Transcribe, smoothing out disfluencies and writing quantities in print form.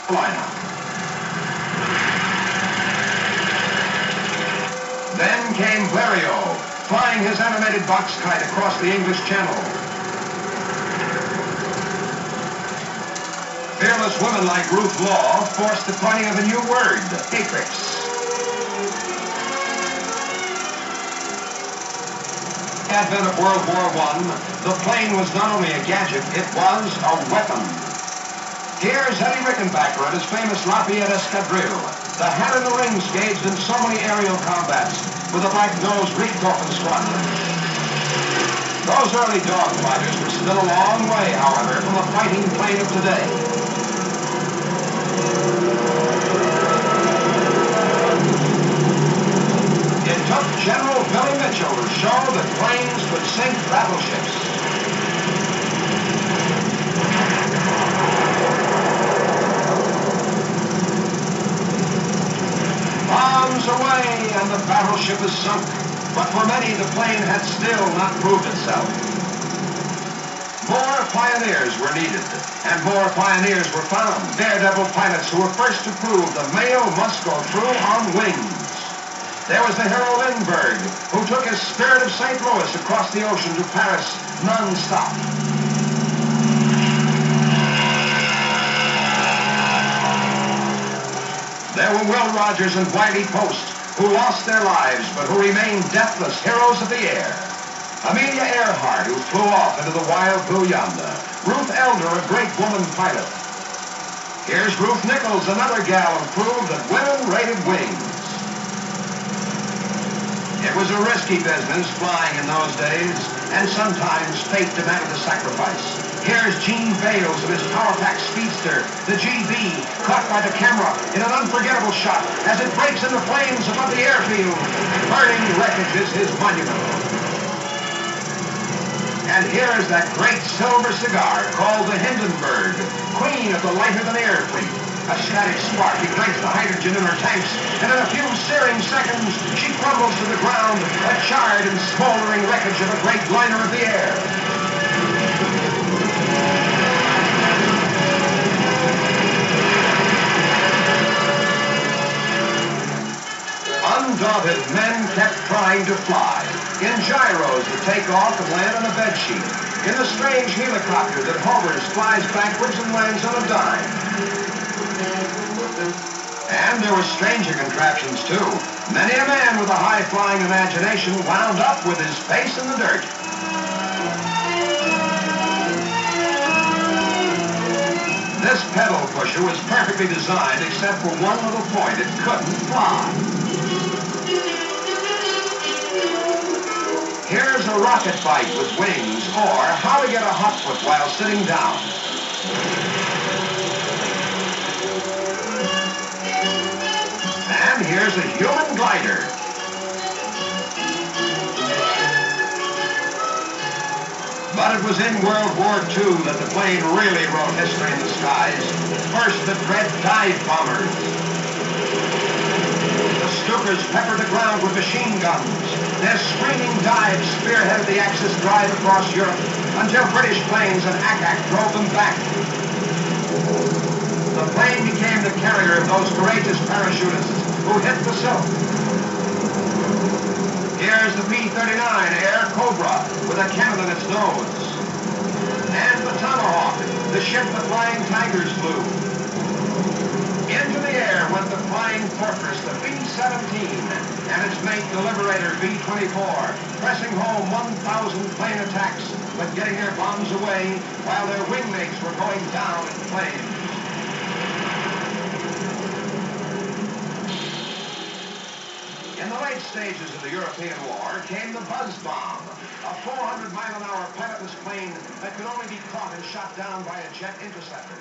Carolina. Then came Blériot, flying his animated box kite across the English Channel. Fearless women like Ruth Law forced the coining of a new word, apex. Advent of World War I, the plane was not only a gadget, it was a weapon. Here's Eddie Rickenbacker at his famous Lafayette Escadrille, the hat in the rings gauged in so many aerial combats with the black-nosed Richthofen squadron. Those early dogfighters were still a long way, however, from the fighting plane of today. It took General Billy Mitchell to show that planes could sink battleships. Bombs away, and the battleship is sunk. But for many, the plane had still not proved itself. More pioneers were needed, and more pioneers were found. Daredevil pilots who were first to prove the mail must go through on wings. There was the hero Lindbergh, who took his Spirit of St. Louis across the ocean to Paris non-stop. There were Will Rogers and Wiley Post, who lost their lives, but who remained deathless heroes of the air. Amelia Earhart, who flew off into the wild blue yonder. Ruth Elder, a great woman pilot. Here's Ruth Nichols, another gal who proved that women rated wings. It was a risky business flying in those days, and sometimes fate demanded a sacrifice. Here's Gene Bales in his power-packed speedster, the GB, caught by the camera in an unforgettable shot as it breaks into flames above the airfield. Burning wreckage is his monument. And here is that great silver cigar called the Hindenburg, queen of the lighter-than-air fleet. A static spark ignites the hydrogen in her tanks, and in a few searing seconds, she crumbles to the ground, a charred and smoldering wreckage of a great liner of the air. Undaunted, men kept trying to fly, in gyros to take off and land on a bedsheet, in the strange helicopter that hovers, flies backwards, and lands on a dime. And there were stranger contraptions, too. Many a man with a high-flying imagination wound up with his face in the dirt. This pedal pusher was perfectly designed except for one little point. It couldn't fly. Here's a rocket bike with wings, or how to get a hot foot while sitting down. And here's a human glider. But it was in World War II that the plane really wrote history in the skies. First, the dread dive bombers. The Stukas peppered the ground with machine guns. Their screaming dives spearheaded the Axis drive across Europe until British planes and Ack drove them back. The plane became the carrier of those courageous parachutists who hit the silk. Here's the P-39 Air Cobra with a cannon in its nose. And the Tomahawk, the ship the Flying Tigers flew. Into the air went the Flying Fortress, the B-17, and its mate, the Liberator B-24, pressing home 1,000 plane attacks, but getting their bombs away while their wingmates were going down in flames. In the late stages of the European War came the Buzz Bomb, a 400-mile-an-hour pilotless plane that could only be caught and shot down by a jet interceptor.